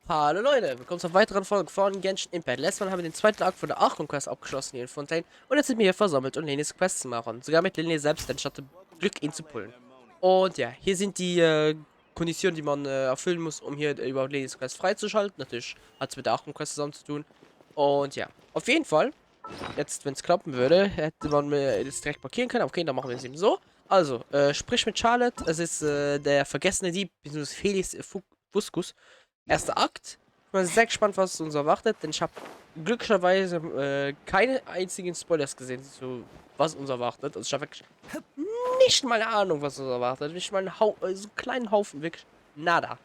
Hallo Leute, willkommen zur weiteren Folge von Genshin Impact. Letztes Mal haben wir den zweiten Akt von der Achtung Quest abgeschlossen hier in Fontaine und jetzt sind wir hier versammelt, um Lyney's Quest zu machen. Sogar mit Lyney selbst, denn ich hatte Glück, ihn zu pullen. Und ja, hier sind die Konditionen, die man erfüllen muss, um hier überhaupt Lyney's Quest freizuschalten. Natürlich hat es mit der Achtung Quest zusammen zu tun. Und ja, auf jeden Fall, jetzt, wenn es klappen würde, hätte man mir das direkt markieren können. Okay, dann machen wir es eben so. Also, sprich mit Charlotte, es ist der vergessene Dieb, beziehungsweise Felix Fuskus. Erster Akt. Ich bin sehr gespannt, was uns erwartet, denn ich habe glücklicherweise keine einzigen Spoilers gesehen, so was uns erwartet. Also ich habe wirklich nicht mal eine Ahnung, was uns erwartet. Nicht mal so einen kleinen Haufen, wirklich nada.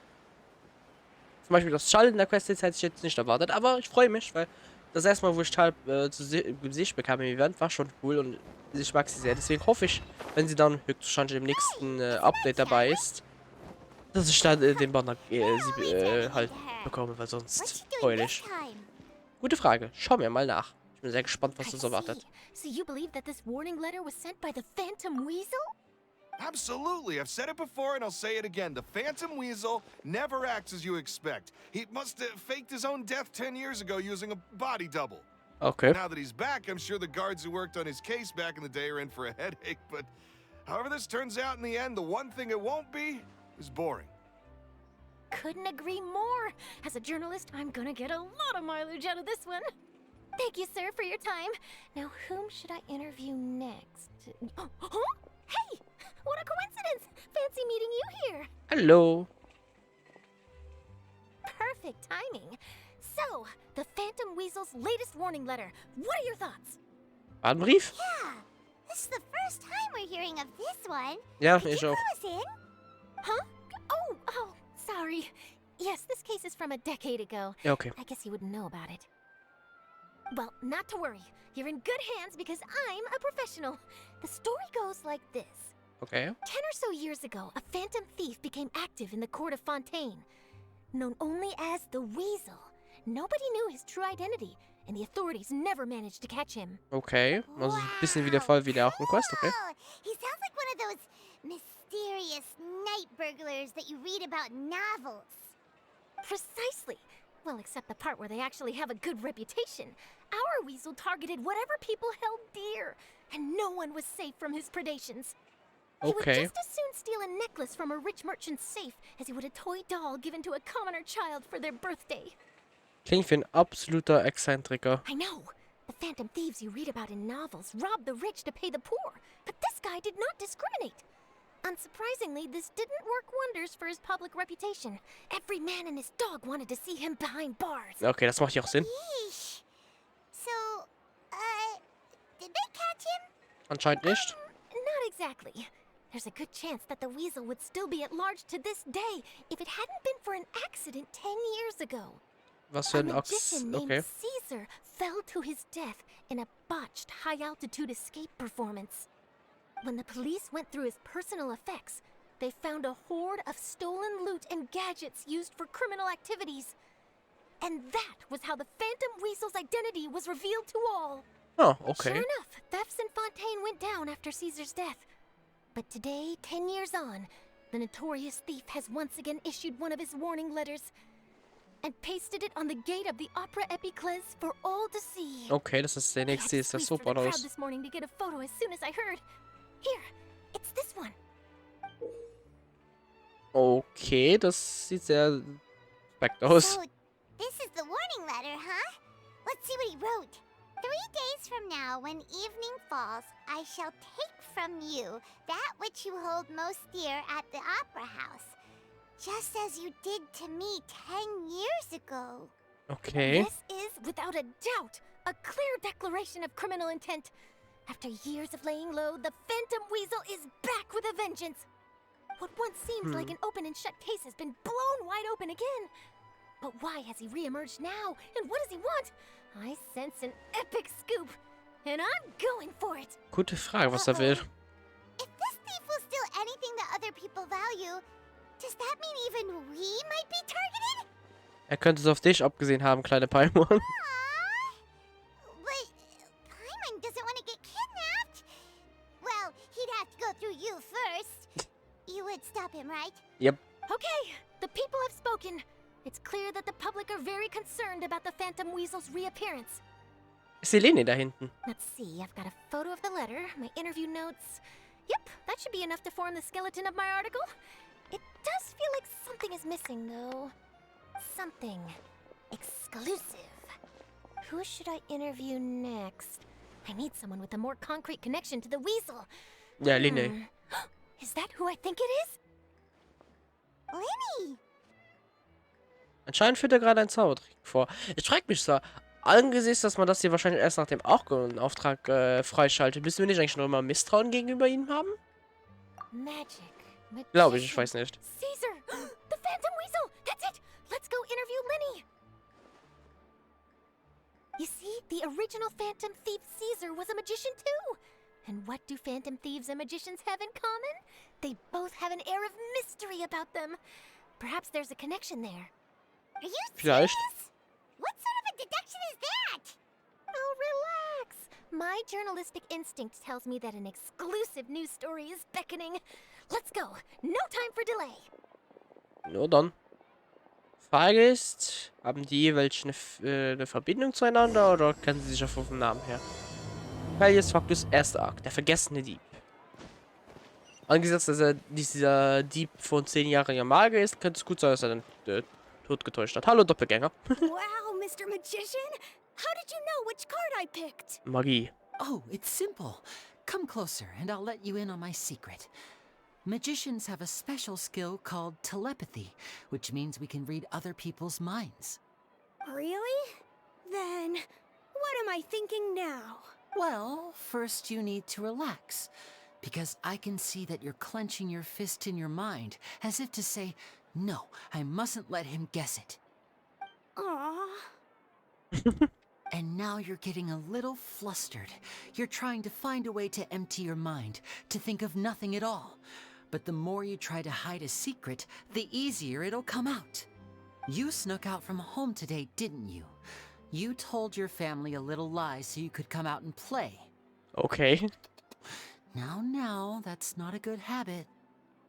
Zum Beispiel das Schall in der Quest hätte ich jetzt nicht erwartet, aber ich freue mich, weil das erste Mal, wo ich Schall zu Gesicht bekam im Event, war schon cool und ich mag sie sehr. Deswegen hoffe ich, wenn sie dann höchstwahrscheinlich im nächsten Update dabei ist, dass ich dann den Banner halt bekomme, weil sonst heul ich. Gute Frage. Schauen wir mal nach. Ich bin sehr gespannt, was uns erwartet. So you believe that this warning letter was sent by the Phantom Weasel? Absolutely. I've said it before and I'll say it again. The Phantom Weasel never acts as you expect. He must have faked his own death 10 years ago using a body double. Okay. Now that he's back, I'm sure the guards who worked on his case back in the day are in for a headache, but however this turns out in the end, the one thing it won't be is boring. Couldn't agree more. As a journalist, I'm gonna get a lot of mileage out of this one. Thank you, sir, for your time. Now, whom should I interview next? Huh? Hey! What a coincidence! Fancy meeting you here. Hello. Perfect timing. So, the Phantom Weasel's latest warning letter. What are your thoughts? War ein Brief? Yeah, this is the first time we're hearing of this one. Ja, Could ich you auch. clue us in? Huh? Oh, sorry. Yes, this case is from a decade ago. Ja, okay. I guess you wouldn't know about it. Well, not to worry. You're in good hands because I'm a professional. The story goes like this. Okay. 10 or so years ago, a phantom thief became active in the court of Fontaine. Known only as the Weasel. Nobody knew his true identity, and the authorities never managed to catch him. Okay. Also ein bisschen wie der Fall wie der Achtung Quest, okay. Cool. He sounds like one of those mysterious night burglars that you read about in novels. Precisely. Well, except the part where they actually have a good reputation. Our Weasel targeted whatever people held dear, and no one was safe from his predations. He would Okay. just as soon steal a necklace from a rich merchant's safe as he would a toy doll given to a commoner child for their birthday. Klingt wie ein absoluter Exzentriker. I know. The phantom thieves you read about in novels rob the rich to pay the poor, but this guy did not discriminate. Unsurprisingly, this didn't work wonders for his public reputation. Every man and his dog wanted to see him behind bars. Okay, das macht ja auch Sinn. Yeesh. So, did they catch him? Anscheinend nicht. Not exactly. There's a good chance that the Weasel would still be at large to this day if it hadn't been for an accident 10 years ago. Was für A ein Axt. magician named Okay. Caesar fell to his death in a botched high-altitude escape performance. When the police went through his personal effects, they found a hoard of stolen loot and gadgets used for criminal activities. And that was how the Phantom Weasel's identity was revealed to all. Oh, Sure okay. enough, thefts in Fontaine went down after Caesar's death. But today, 10 years on, the notorious thief has once again issued one of his warning letters and pasted it on the gate of the Opera Epiclese for all to see. Okay, das ist der I had nächste, to ist der squeeze through Soap the crowd aus. this morning to get a photo as soon as I heard. Here, it's this one. Okay, das sieht sehr suspekt aus. So, this is the warning letter, huh? Let's see what he wrote. 3 days from now, when evening falls, I shall take from you that which you hold most dear at the Opera House, just as you did to me 10 years ago. Okay. This is, without a doubt, a clear declaration of criminal intent. After years of laying low, the Phantom Weasel is back with a vengeance. What once seemed like an open and shut case has been blown wide open again. But why has he re-emerged now? And what does he want? I sense an epic scoop. And I'm going for it. Gute Frage, was er will. If this thief will steal anything that other people value, does that mean even we might be targeted? Er könnte es auf dich abgesehen haben, kleine Paimon. But Paimon doesn't want to get kidnapped. Well, he'd have to go through you first. You would stop him, right? Yep. Okay, the people have spoken. It's clear that the public are very concerned about the Phantom Weasel's reappearance. Ist die Lyney da hinten? Let's see, I've got a photo of the letter, my interview notes. Yep, that should be enough to form the skeleton of my article. It does feel like something is missing, though. Something exclusive. Who should I interview next? I need someone with a more concrete connection to the weasel. Ja, Lyney. Is that who I think it is? Lyney! Anscheinend führt er gerade einen Zaubertrick vor. Ich frage mich so, angesichts, dass man das hier wahrscheinlich erst nach dem Auftrag freischaltet, müssen wir nicht eigentlich noch immer Misstrauen gegenüber ihm haben? Magic. Glaube ich weiß nicht. Caesar! The Phantom Weasel! That's it! Let's go interview Lyney! You see, the original Phantom Thief Caesar was a magician too! And what do Phantom Thieves and magicians have in common? They both have an air of mystery about them. Perhaps there's a connection there. Are you Vielleicht. serious? What sort of a deduction is that? Oh, relax! My journalistic instinct tells me that an exclusive news story is beckoning. Let's go! No time for delay! Nur dann. Frage ist, haben die jeweils eine Verbindung zueinander oder kennen sie sich auch vom Namen her? Pellius Factus, erster Akt, der vergessene Dieb. Angesichts, dass er dieser Dieb von 10 Jahren ja Magier ist, könnte es gut sein, dass er dann tot getäuscht hat. Hallo Doppelgänger. Wow, Mr. Magician! How did you know which card I picked? Magie. Oh, it's simple. Come closer and I'll let you in on my secret. Magicians have a special skill called telepathy, which means we can read other people's minds. Really? Then, what am I thinking now? Well, first you need to relax, because I can see that you're clenching your fist in your mind, as if to say, no, I mustn't let him guess it. Aww. And now you're getting a little flustered. You're trying to find a way to empty your mind, to think of nothing at all. But the more you try to hide a secret, the easier it'll come out. You snuck out from home today, didn't you? You told your family a little lie so you could come out and play. Okay. Now, that's not a good habit.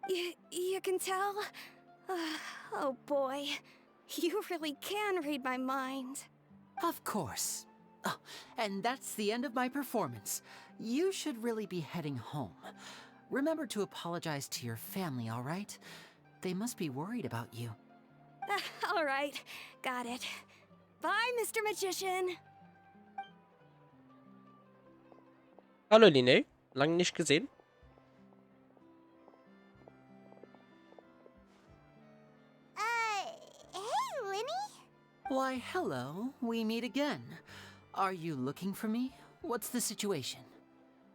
You can tell? Oh boy, you really can read my mind. Of course. Oh, and that's the end of my performance. You should really be heading home. Remember to apologize to your family, all right? They must be worried about you. All right, got it. Bye, Mr. Magician. Hallo Lyney. Lange nicht gesehen. Hey, Lyney? Why, hello. We meet again. Are you looking for me? What's the situation?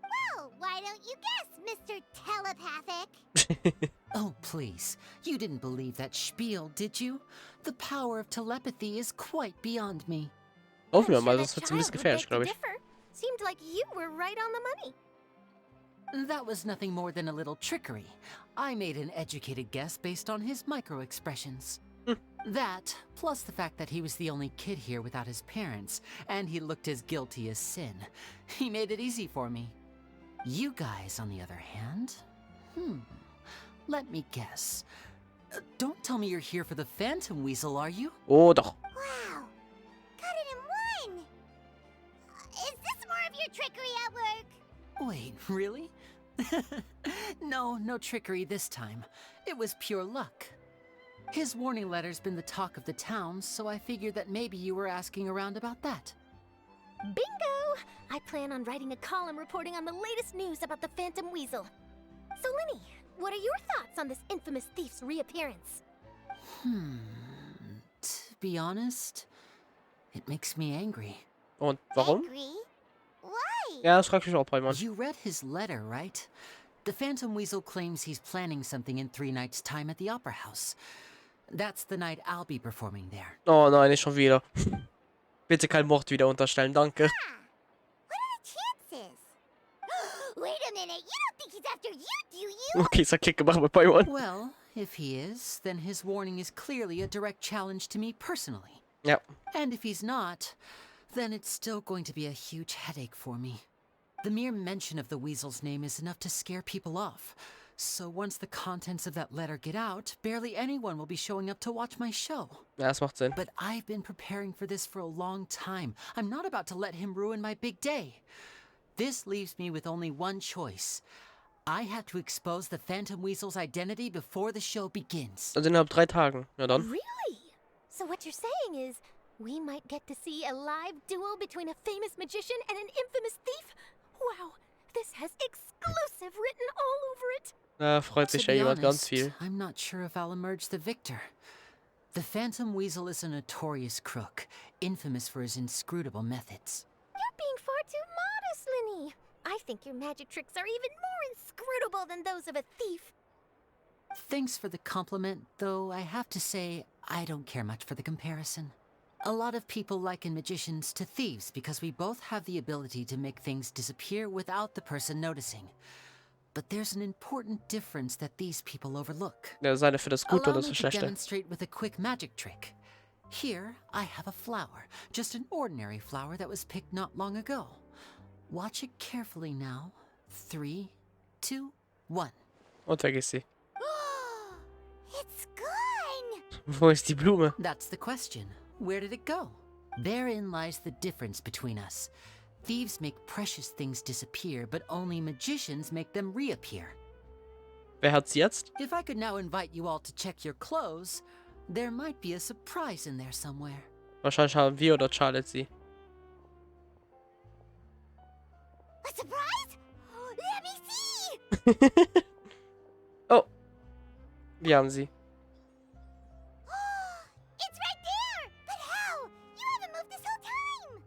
Well, why don't you guess, Mr. Telepathic? Oh, please. You didn't believe that spiel, did you? The power of telepathy is quite beyond me. Hoffen wir I'm mal, sure sonst that wird's ein bisschen child would gefährlich, beg to glaube ich. differ. Seemed like you were right on the money. That was nothing more than a little trickery. I made an educated guess based on his micro-expressions. That, plus the fact that he was the only kid here without his parents, and he looked as guilty as sin. He made it easy for me. You guys, on the other hand? Let me guess. Don't tell me you're here for the Phantom Weasel, are you? Oh, doch. Wow, got it in one. Is this more of your trickery at work? Wait, really? No trickery this time. It was pure luck. His warning letter's been the talk of the town, so I figured that maybe you were asking around about that. Bingo! I plan on writing a column reporting on the latest news about the Phantom Weasel. So, Lyney, what are your thoughts on this infamous thief's reappearance? To be honest, it makes me angry. Und warum? Angry? Why? Ja, das frag ich mich auch bei Mann. You read his letter, right? The Phantom Weasel claims he's planning something in 3 nights' time at the Opera House. That's the night I'll be performing there. Oh nein, nicht schon wieder. Bitte kein Mord wieder unterstellen, danke. What are the chances? Wait a minute, you don't think he's after you, do you? Okay, ist Klick gemacht bei Bayern. Well, if he is, then his warning is clearly a direct challenge to me personally. Ja. And if he's not, then it's still going to be a huge headache for me. The mere mention of the Weasel's name is enough to scare people off. So once the contents of that letter get out, barely anyone will be showing up to watch my show. Ja, das macht Sinn. But I've been preparing for this for a long time. I'm not about to let him ruin my big day. This leaves me with only one choice. I have to expose the Phantom Weasel's identity before the show begins. Also innerhalb 3 Tagen. Ja dann. Really? So what you're saying is, we might get to see a live duel between a famous magician and an infamous thief? Wow, this has exclusive written all over it. Da freut To sich ja be jemand ganz honest, viel. I'm not sure if I'll emerge the victor. The Phantom Weasel is a notorious crook, infamous for his inscrutable methods. You're being far too modest, Lyney. I think your magic tricks are even more inscrutable than those of a thief. Thanks for the compliment, though I have to say, I don't care much for the comparison. A lot of people liken magicians to thieves because we both have the ability to make things disappear without the person noticing. But there's an important difference that these people overlook. Ja, das eine für das Gute Allow oder me das to Schlechte. demonstrate with a quick magic trick. Here, I have a flower, just an ordinary flower that was picked not long ago. Watch it carefully now. 3, 2, 1. Und vergiss sie. It's gone! Wo ist die Blume? That's the question. Where did it go? Therein lies the difference between us. Thieves make precious things disappear, but only magicians make them reappear. Wer hat's jetzt? If I could now invite you all to check your clothes, there might be a surprise in there somewhere. Wahrscheinlich haben wir oder Charlotte sie. A surprise? Let me see! Oh. Wir haben sie. It's right there! But how? You haven't moved this whole time!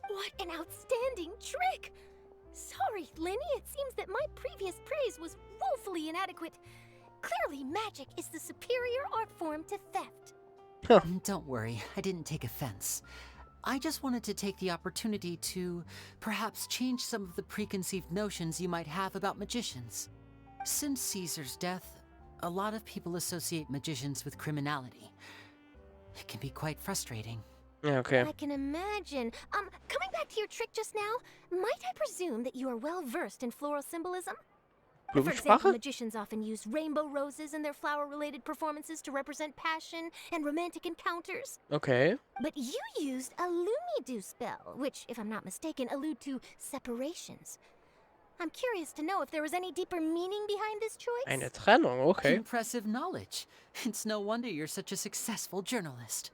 What an outstanding trick! Sorry, Lyney, it seems that my previous praise was woefully inadequate. Clearly, magic is the superior art form to theft. Don't worry, I didn't take offense. I just wanted to take the opportunity to perhaps change some of the preconceived notions you might have about magicians. Since Caesar's death, a lot of people associate magicians with criminality. It can be quite frustrating. Ja, okay. I can imagine. Coming back to your trick just now, might I presume that you are well versed in floral symbolism? For example, Blumensprache? magicians often use rainbow roses in their flower-related performances to represent passion and romantic encounters. Okay. But you used a Lumidu spell, which, if I'm not mistaken, allude to separations. I'm curious to know if there was any deeper meaning behind this choice. Eine Trennung, okay. Impressive knowledge. It's no wonder you're such a successful journalist.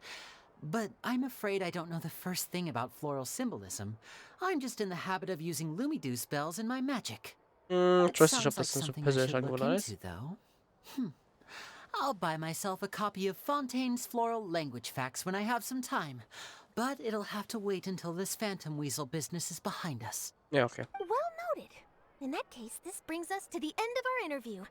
But I'm afraid I don't know the first thing about floral symbolism. I'm just in the habit of using Lumidu spells in my magic. Ich It weiß nicht, ob sounds like das eine so something I persönliche should look Angewohnheit ist. into, though. I'll buy myself a copy of Fontaine's Floral Language Facts when I have some time. But it'll have to wait until this Phantom Weasel business is behind us. Ja, okay. Well noted. In that case, this brings us to the end of our interview.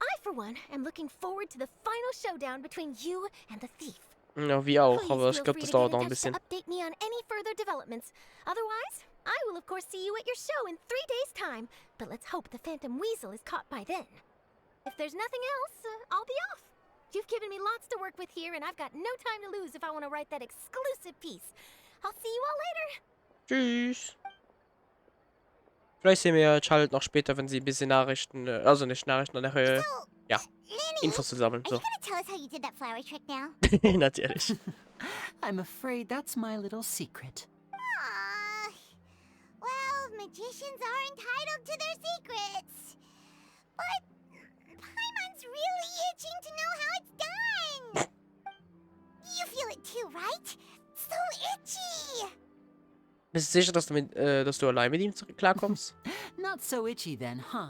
I, for one, am looking forward to the final showdown between you and the thief. Ja, wie auch, Please aber ich feel glaube, free das to dauert get noch in ein touch bisschen. to update me on any further developments. Otherwise, I will of course see you at your show in 3 days' time. But let's hope the Phantom Weasel is caught by then. If there's nothing else, I'll be off. You've given me lots to work with here, and I've got no time to lose if I want to write that exclusive piece. I'll see you all later. Tschüss. Vielleicht sehen wir ja Charlotte noch später, wenn sie ein bisschen Nachrichten, also nicht Nachrichten, sondern ja, Lyney, Infos zu sammeln. are So. you gonna tell us how you did that flower trick now? Natürlich. I'm afraid that's my little secret. Aww. Well, magicians are entitled to their secrets. But Paimon's really itching to know how it's done. You feel it too, right? So itchy. Bist du sicher, dass du allein mit ihm klarkommst? Not so itchy then, huh?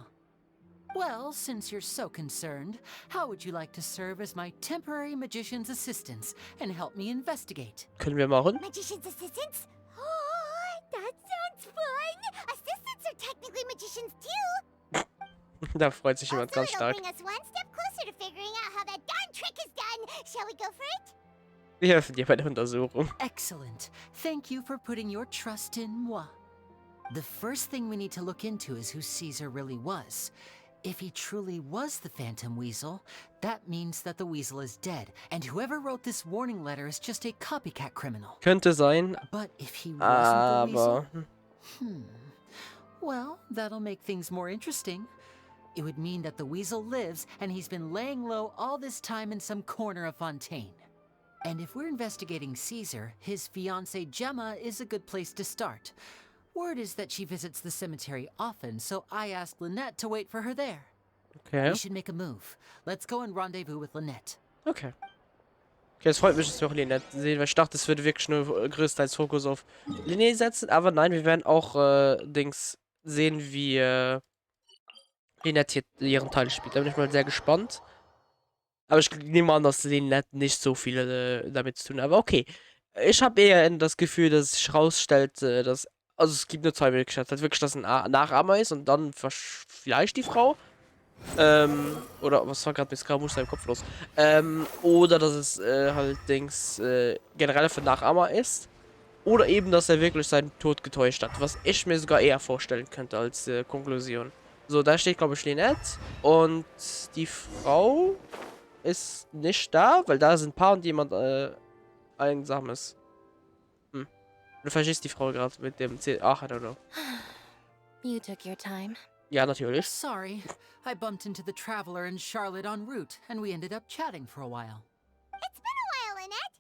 Well, since you're so concerned, how would you like to serve as my temporary magician's assistants and help me investigate? Können wir machen? Magician's assistants? Oh, that sounds fun. Assistants are technically magicians too. Da freut sich jemand Also, ganz it'll stark. bring us one step closer to figuring out how that darn trick is done. Shall we go for it? Wir helfen dir bei der Untersuchung. Excellent. Thank you for putting your trust in moi. The first thing we need to look into is who Caesar really was. If he truly was the Phantom Weasel, that means that the weasel is dead, and whoever wrote this warning letter is just a copycat criminal. Könnte sein, But if he wasn't the weasel, aber... well, that'll make things more interesting. It would mean that the weasel lives and he's been laying low all this time in some corner of Fontaine. And if we're investigating Caesar, his fiancée Gemma is a good place to start. Word is that she visits the cemetery often, so I asked Lynette to wait for her there. Okay. We should make a move. Let's go and rendezvous with Lynette. Okay. Okay, es freut mich, dass wir auch Lynette sehen, weil ich dachte, es würde wirklich nur größtenteils Fokus auf Lynette setzen. Aber nein, wir werden auch Dings sehen, wie Lynette hier ihren Teil spielt. Da bin ich mal sehr gespannt. Aber ich nehme an, dass Lynette nicht so viel damit zu tun hat. Aber okay. Ich habe eher das Gefühl, dass sich herausstellt, dass. Also es gibt nur zwei Möglichkeiten. Dass wirklich das ein Nachahmer ist und dann vielleicht die Frau. Oder was war gerade mit Skramusch im Kopf los? Oder dass es halt Dings generell für Nachahmer ist. Oder eben, dass er wirklich seinen Tod getäuscht hat. Was ich mir sogar eher vorstellen könnte als Konklusion. So, da steht, glaube ich, Lynette. Und die Frau ist nicht da, weil da sind ein paar und jemand Einsames. Du verstehst die Frau gerade mit dem Ach, I don't know. You took your time. Ja, natürlich. Sorry, I bumped into the traveler and Charlotte en route, and we ended up chatting for a while. It's been a while, Lynette.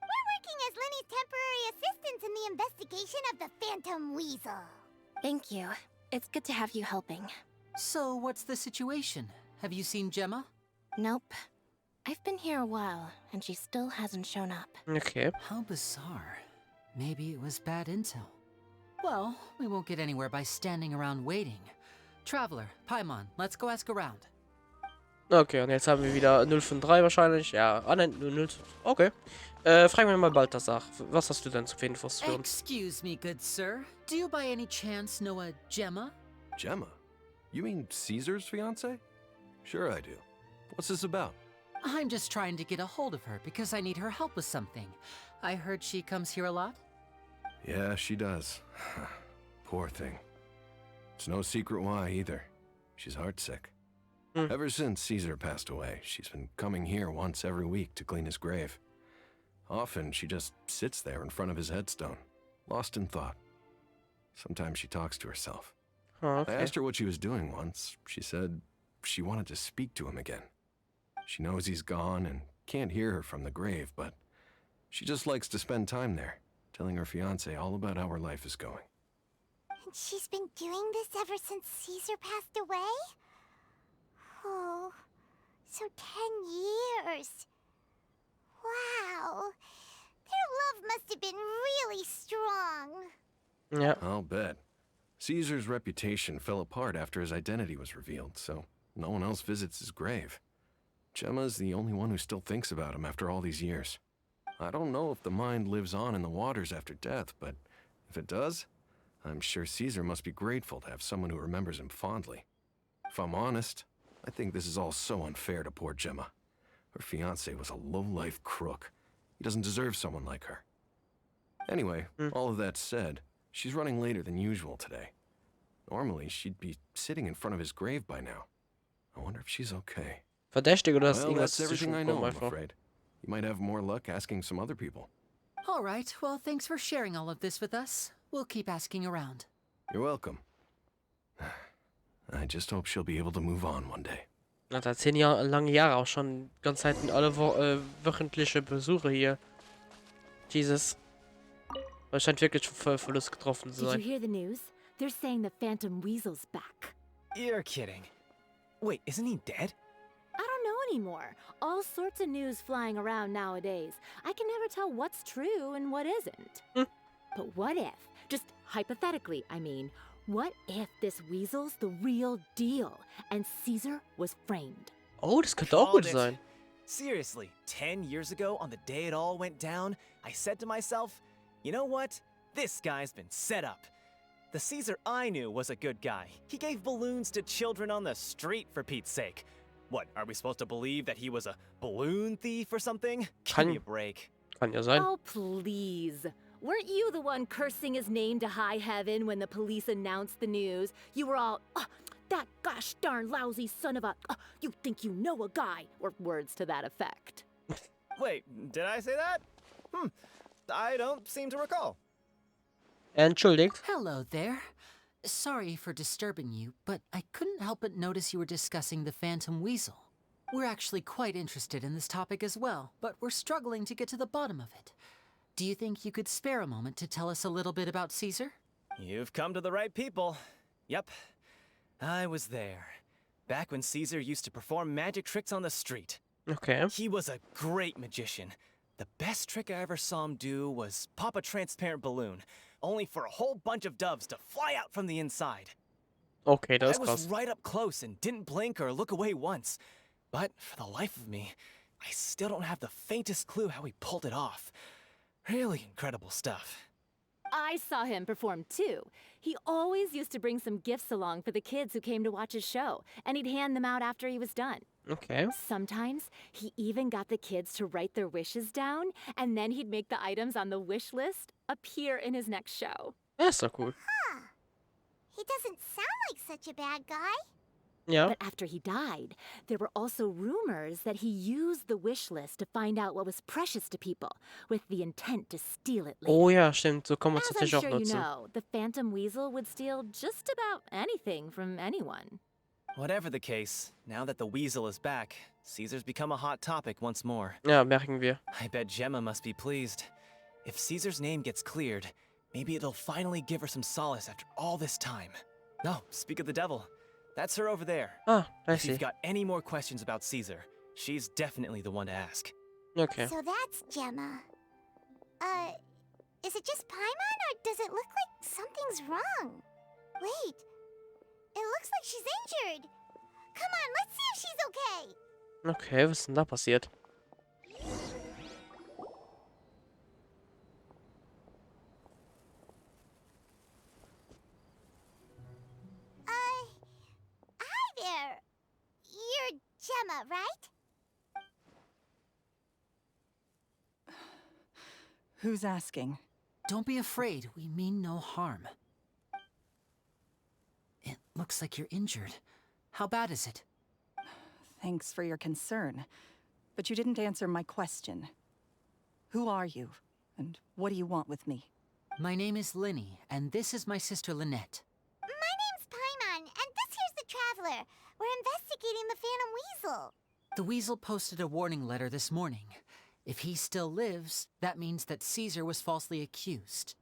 We're working as Lyney's temporary assistants in the investigation of the Phantom Weasel. Thank you. It's good to have you helping. So, what's the situation? Have you seen Gemma? Nope. I've been here a while, and she still hasn't shown up. Okay. How bizarre. Maybe it was bad intel. Well, we won't get anywhere by standing around waiting. Traveler, Paimon, let's go ask around. Okay, und jetzt haben wir wieder 0 von 3 wahrscheinlich. Ja, nein, 0. Okay. Fragen wir mal Balthasar. Was hast du denn zu Infos für uns? Excuse me, good sir. Do you by any chance know a Gemma? Gemma? You mean Caesar's fiance? Sure I do. What's this about? I'm just trying to get a hold of her because I need her help with something. I heard she comes here a lot. Yeah, she does. Poor thing. It's no secret why either. She's heartsick. Ever since Caesar passed away, she's been coming here once every week to clean his grave. Often she just sits there in front of his headstone, lost in thought. Sometimes she talks to herself. Oh, okay. I asked her what she was doing once. She said she wanted to speak to him again. She knows he's gone and can't hear her from the grave, but she just likes to spend time there, telling her fiancé all about how her life is going. And she's been doing this ever since Caesar passed away? Oh, so 10 years. Wow. Their love must have been really strong. Yeah. I'll bet. Caesar's reputation fell apart after his identity was revealed, so no one else visits his grave. Gemma's the only one who still thinks about him after all these years. I don't know if the mind lives on in the waters after death, but if it does, I'm sure Caesar must be grateful to have someone who remembers him fondly. If I'm honest, I think this is all so unfair to poor Gemma. Her fiancé was a low-life crook. He doesn't deserve someone like her. Anyway, all of that said, she's running later than usual today. Normally, she'd be sitting in front of his grave by now. I wonder if she's okay. Verdächtig oder ist Well, irgendwas that's everything I know, zwischengekommen I'm einfach? afraid. You might have more luck asking some other people. All right, well, thanks for sharing all of this with us. We'll keep asking around. You're welcome. I just hope she'll be able to move on one day. Hat er 10 lange Jahre auch schon ganz Zeiten alle wöchentliche Besuche hier. Jesus. Er scheint wirklich voll Verlust getroffen zu Did you sein. hear the news? They're saying the Phantom Weasel's back. You're kidding. Wait, isn't he dead? I don't know anymore. All sorts of news flying around nowadays. I can never tell what's true and what isn't. But what if, just hypothetically, I mean, what if this weasel's the real deal and Caesar was framed? Oh, das könnte auch gut Called it. sein. Seriously, 10 years ago, on the day it all went down, I said to myself, you know what? This guy's been set up. The Caesar I knew was a good guy. He gave balloons to children on the street, for Pete's sake. What, are we supposed to believe that he was a balloon thief or something? Give me a break. Kann ja sein. Oh, please. Weren't you the one cursing his name to high heaven when the police announced the news? You were all, that gosh darn lousy son of a, you think you know a guy, or words to that effect. Wait, did I say that? I don't seem to recall. Entschuldigt. Hello there. Sorry for disturbing you, but I couldn't help but notice you were discussing the Phantom Weasel. We're actually quite interested in this topic as well, but we're struggling to get to the bottom of it. Do you think you could spare a moment to tell us a little bit about Caesar? You've come to the right people. Yep, I was there. Back when Caesar used to perform magic tricks on the street. Okay. He was a great magician. The best trick I ever saw him do was pop a transparent balloon, only for a whole bunch of doves to fly out from the inside. Okay, das I ist was krass. right up close and didn't blink or look away once. But for the life of me, I still don't have the faintest clue how he pulled it off. Really incredible stuff. I saw him perform too. He always used to bring some gifts along for the kids who came to watch his show, and he'd hand them out after he was done. Okay. Sometimes he even got the kids to write their wishes down, and then he'd make the items on the wish list appear in his next show. Das ist doch cool. Huh. He doesn't sound like such a bad guy. Ja. But after he died, there were also rumors that he used the wish list to find out what was precious to people, with the intent to steal it later. Oh ja, stimmt. So kann man es As I'm natürlich auch sure you nutzen. know, the Phantom Weasel would steal just about anything from anyone. Whatever the case, now that the weasel is back, Caesar's become a hot topic once more. Ja, merken wir. I bet Gemma must be pleased. If Caesar's name gets cleared, maybe it'll finally give her some solace after all this time. No, speak of the devil. That's her over there. Ah, I If you've see. got any more questions about Caesar, she's definitely the one to ask. Okay. So that's Gemma. Is it just Paimon, or does it look like something's wrong? Wait, it looks like she's injured. Come on, let's see if she's okay. Okay, was ist denn da passiert? Hi there. You're Gemma, right? Who's asking? Don't be afraid, we mean no harm. It looks like you're injured. How bad is it? Thanks for your concern, but you didn't answer my question. Who are you, and what do you want with me? My name is Lyney, and this is my sister Lynette. My name's Paimon, and this here's the Traveler. We're investigating the Phantom Weasel. The Weasel posted a warning letter this morning. If he still lives, that means that Caesar was falsely accused.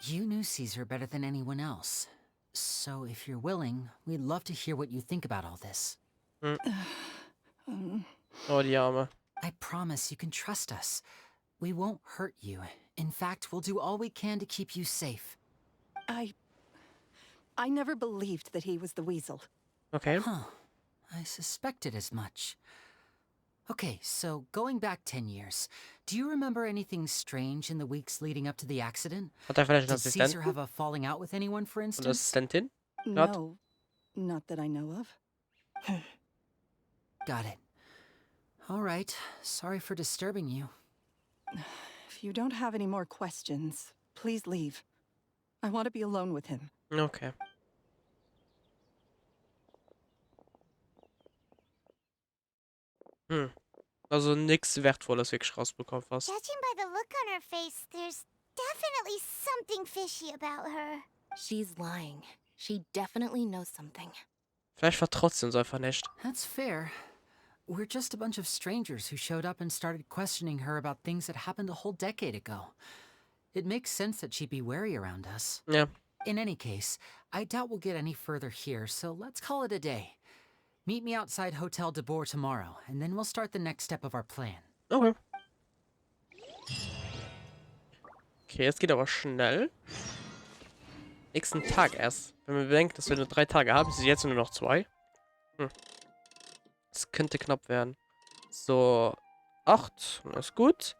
You knew Caesar better than anyone else. So if you're willing, we'd love to hear what you think about all this. Oh, die Arme. I promise you can trust us. We won't hurt you. In fact, we'll do all we can to keep you safe. I never believed that he was the Weasel. Okay. Huh. I suspected as much. Okay, so going back 10 years, do you remember anything strange in the weeks leading up to the accident? Hat er vielleicht einen Did Caesar Assistenten? have a falling out with anyone, for Oder instance? Assistentin? Grad? No, not that I know of. Got it. All right. Sorry for disturbing you. If you don't have any more questions, please leave. I want to be alone with him. Okay. Also nichts Wertvolles wirklich rausbekommen fast. Judging by the look on her face, there's definitely something fishy about her. She's lying. She definitely knows something. Vielleicht vertraut sie uns einfach nicht. That's fair. We're just a bunch of strangers who showed up and started questioning her about things that happened a whole decade ago. It makes sense that she'd be wary around us. Ja. In any case, I doubt we'll get any further here, so let's call it a day. Meet me outside Hotel de Boer tomorrow, and then we'll start the next step of our plan. Okay. Okay, jetzt geht aber schnell. Nächsten Tag erst. Wenn wir bedenken, dass wir nur 3 Tage haben, sind jetzt nur noch 2. Das könnte knapp werden. So, 8. Das ist gut.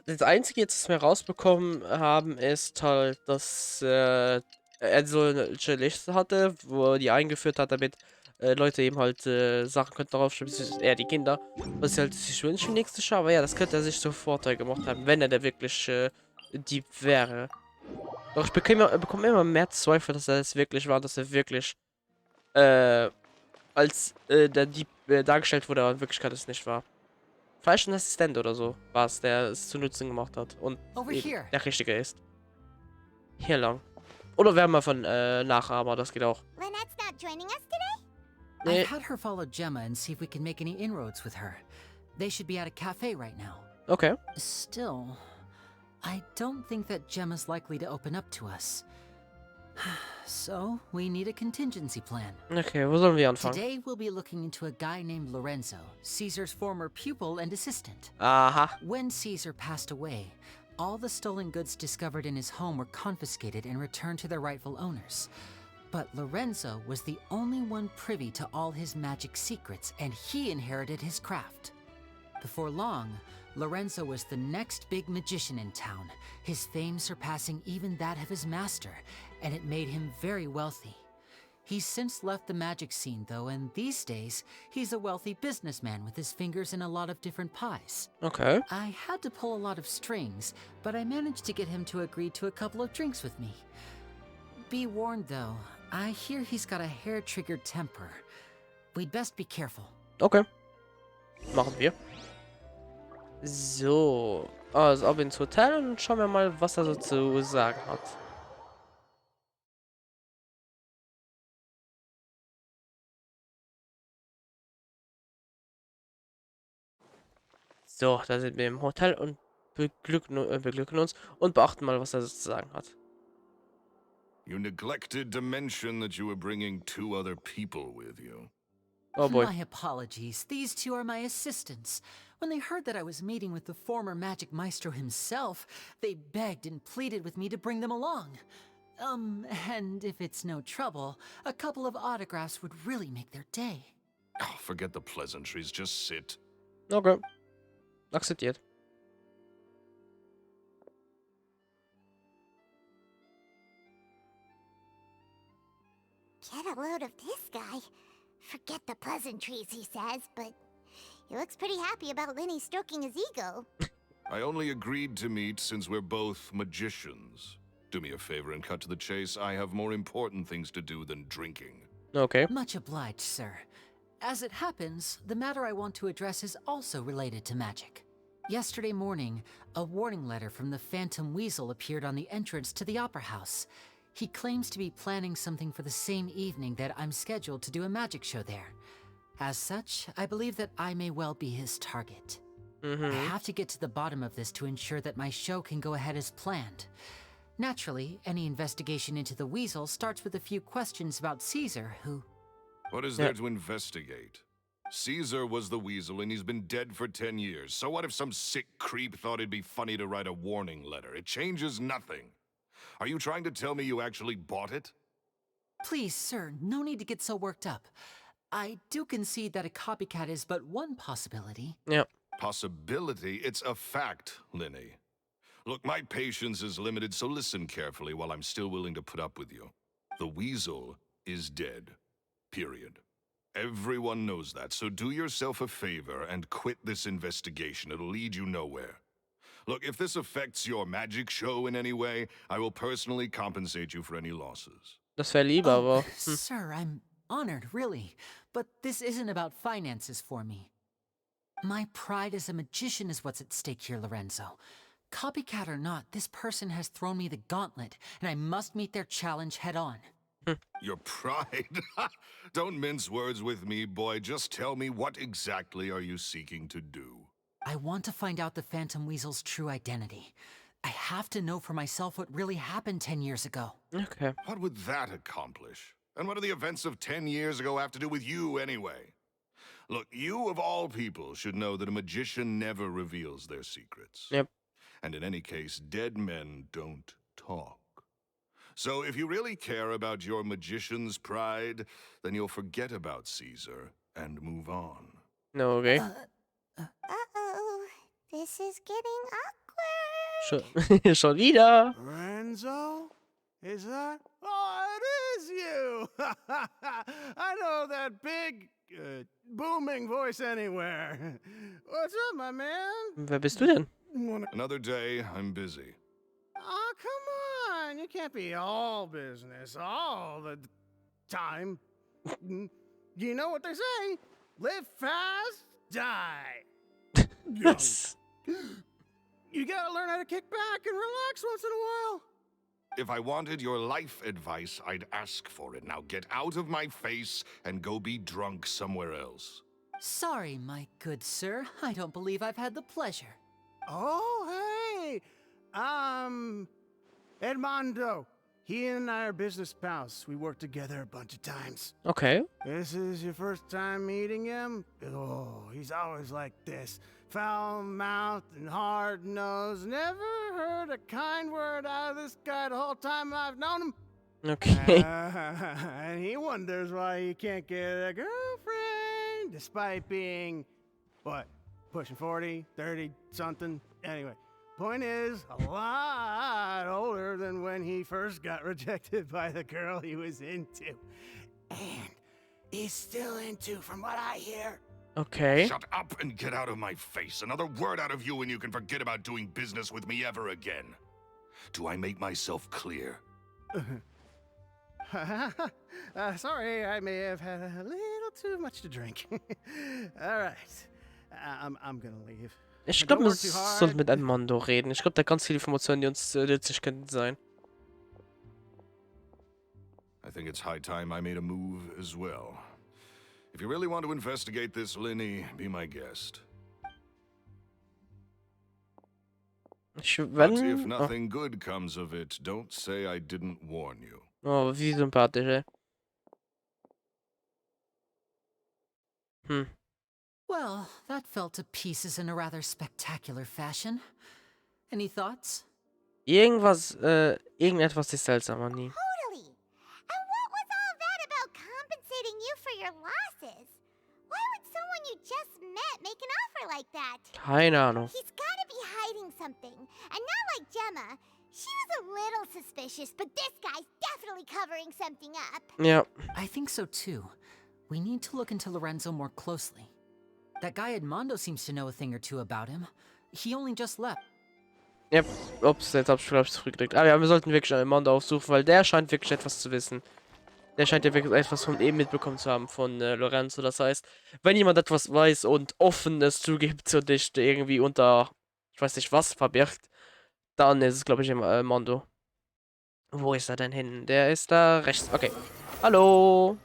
Das Einzige, jetzt, was wir rausbekommen haben, ist halt, dass er so eine Liste hatte, wo er die eingeführt hat, damit Leute eben halt Sachen könnten draufschreiben, eher die Kinder, was sie halt sich wünschen, nächste Schau. Aber ja, das könnte er sich so Vorteil gemacht haben, wenn er der wirklich Dieb wäre. Doch ich bekomme immer mehr Zweifel, dass er es wirklich war, dass er wirklich als der Dieb dargestellt wurde, aber in Wirklichkeit es nicht war. Vielleicht ein Assistent oder so war es, der es zu Nutzen gemacht hat und Over eben here. der Richtige ist. Hier lang. Oder wir haben mal von Nachahmer, das geht auch. Lynette's not joining us today? Nee. I've had her follow Gemma and see if we can make any inroads with her. They should be at a cafe right now. Okay. Still, I don't think that Gemma's likely to open up to us. So, we need a contingency plan. Okay, wo sollen wir anfangen? Today, we'll be looking into a guy named Lorenzo, Caesar's former pupil and assistant. Aha. When Caesar passed away, all the stolen goods discovered in his home were confiscated and returned to their rightful owners. But Lorenzo was the only one privy to all his magic secrets, and he inherited his craft. Before long, Lorenzo was the next big magician in town, his fame surpassing even that of his master, and it made him very wealthy. He's since left the magic scene though, and these days, he's a wealthy businessman with his fingers in a lot of different pies. Okay. I had to pull a lot of strings, but I managed to get him to agree to a couple of drinks with me. Be warned though, I hear he's got a hair-triggered temper. We'd best be careful. Okay. Machen wir. So. Also ab ins Hotel und schauen wir mal, was er so zu sagen hat. So, da sind wir im Hotel und beglücken uns und beachten mal, was er so zu sagen hat. You neglected to mention that you were bringing 2 other people with you. Oh boy. My apologies. These 2 are my assistants. When they heard that I was meeting with the former magic maestro himself, they begged and pleaded with me to bring them along. And if it's no trouble, a couple of autographs would really make their day. Oh, forget the pleasantries, just sit. Okay. Akzeptiert. Get a load of this guy. Forget the pleasantries, he says, but he looks pretty happy about Lyney stroking his ego. I only agreed to meet since we're both magicians. Do me a favor and cut to the chase. I have more important things to do than drinking. Okay. Much obliged, sir. As it happens, the matter I want to address is also related to magic. Yesterday morning, a warning letter from the Phantom Weasel appeared on the entrance to the Opera House. He claims to be planning something for the same evening that I'm scheduled to do a magic show there. As such, I believe that I may well be his target. I have to get to the bottom of this to ensure that my show can go ahead as planned. Naturally, any investigation into the Weasel starts with a few questions about Caesar, who... What is there to investigate? Caesar was the Weasel and he's been dead for 10 years. So what if some sick creep thought it'd be funny to write a warning letter? It changes nothing. Are you trying to tell me you actually bought it? Please, sir, no need to get so worked up. I do concede that a copycat is but one possibility. Ja. Possibility? It's a fact, Lyney. Look, my patience is limited, so listen carefully while I'm still willing to put up with you. The Weasel is dead. Period. Everyone knows that, so do yourself a favor and quit this investigation. It'll lead you nowhere. Look, if this affects your magic show in any way, I will personally compensate you for any losses. Das wäre lieber, aber... Sir, I'm honored, really. But this isn't about finances for me. My pride as a magician is what's at stake here, Lorenzo. Copycat or not, this person has thrown me the gauntlet, and I must meet their challenge head on. Your pride? Don't mince words with me, boy. Just tell me, what exactly are you seeking to do? I want to find out the Phantom Weasel's true identity. I have to know for myself what really happened 10 years ago. Okay. What would that accomplish? And what do the events of 10 years ago have to do with you, anyway? Look, you of all people should know that a magician never reveals their secrets. Yep. And in any case, dead men don't talk. So if you really care about your magician's pride, then you'll forget about Caesar and move on. No, okay. Uh-oh. This is getting Schon, awkward. schon wieder. Lorenzo? Is that? Oh, it is you! I know that big, booming voice anywhere. What's up, my man? Wer bist du denn? Another day, I'm busy. Oh, come on. You can't be all business all the time. You know what they say? Live fast, die. Was? You gotta learn how to kick back and relax once in a while. If I wanted your life advice, I'd ask for it. Now get out of my face and go be drunk somewhere else. Sorry, my good sir. I don't believe I've had the pleasure. Oh, hey! Edmondo. He and I are business pals. We worked together a bunch of times. Okay. This is your first time meeting him? Oh, he's always like this. Foul-mouthed and hard-nosed. Never heard a kind word out of this guy the whole time I've known him. Okay. And he wonders why he can't get a girlfriend, despite being, what, pushing 40, 30, something? Anyway, point is, a lot older than when he first got rejected by the girl he was into. And he's still into, from what I hear. Okay. Shut up and get out of my face. Another word out of you and you can forget about doing business with me ever again. Do I make myself clear? Sorry, I may have had a little too much to drink. All right, I'm gonna leave. Ich glaube, wir sollten mit Edmondo reden. Ich glaube, da ganz viele Informationen, die uns nützlich könnten sein. I think it's high time I made a move as well. If you really want to investigate this, Lyney, be my guest. But if nothing good comes of it, don't say I didn't warn you. Oh, wie sympathisch, ey. Well, that fell to pieces in a rather spectacular fashion. Any thoughts? Irgendetwas ist seltsam an ihm. Totally. And what was all that about compensating you for your losses? Why would someone you just met make an offer like that? Keine Ahnung. He's gotta be hiding something. And not like Gemma. She was a little suspicious, but this guy's definitely covering something up. Ja. I think so too. We need to look into Lorenzo more closely. That guy Edmondo seems to know a thing or two about him. He only just left. Yep. Ups, jetzt hab ich glaube ich zurückgedrückt. Aber ja, wir sollten wirklich Edmondo aufsuchen, weil der scheint wirklich etwas zu wissen. Der scheint ja wirklich etwas von ihm mitbekommen zu haben, von Lorenzo. Das heißt, wenn jemand etwas weiß und offenes zugibt und dich irgendwie unter, ich weiß nicht was, verbirgt, dann ist es, glaube ich, immer Edmondo. Wo ist er denn hin? Der ist da rechts. Okay. Hallo.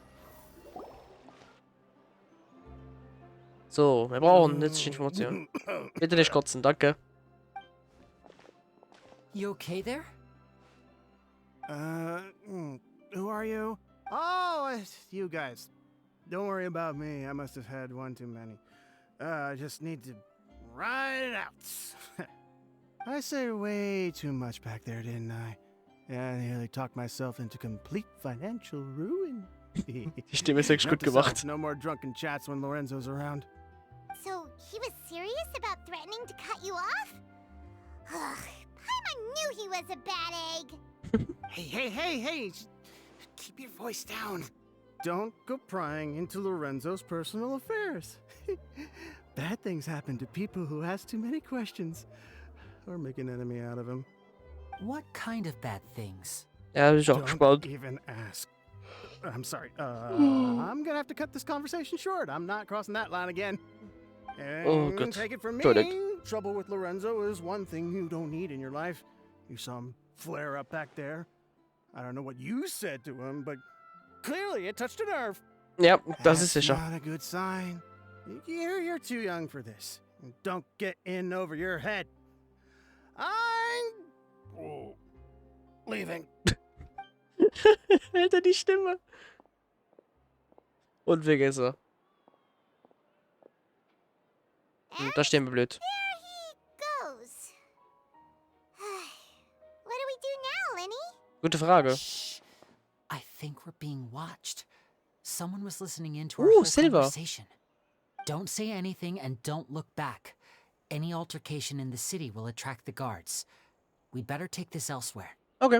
So, wir brauchen nützliche Informationen. Bitte nicht kotzen, danke. You okay there? Who are you? Oh, it's you guys. Don't worry about me. I must have had one too many. I just need to ride it out. I say way too much back there, didn't I? Yeah, I nearly talked myself into complete financial ruin. Die Stimme ist wirklich gut gemacht. No more drunken chats when Lorenzo's around. So, he was serious about threatening to cut you off? Ugh, Paimon knew he was a bad egg. Hey, keep your voice down. Don't go prying into Lorenzo's personal affairs. Bad things happen to people who ask too many questions. Or make an enemy out of him. What kind of bad things? Ja, bin ich auch gespannt. Don't even ask. I'm sorry. I'm gonna have to cut this conversation short. I'm not crossing that line again. Oh, good. Take it from me. Entschuldigt. Trouble with Lorenzo is one thing you don't need in your life. You saw him flare up back there. I don't know what you said to him, but clearly it touched a nerve. Ja, das ist sicher. Not a good sign. You're too young for this. Don't get in over your head. I'm leaving. Alter, die Stimme. Und weg ist er. Und da stehen wir blöd. There he goes. What do we do now, Lyney? Gute Frage. Shh. I think we're being watched. Someone was listening in to our whole Silver. conversation. Don't say anything and don't look back. Any altercation in the city will attract the guards. We'd better take this elsewhere. Okay.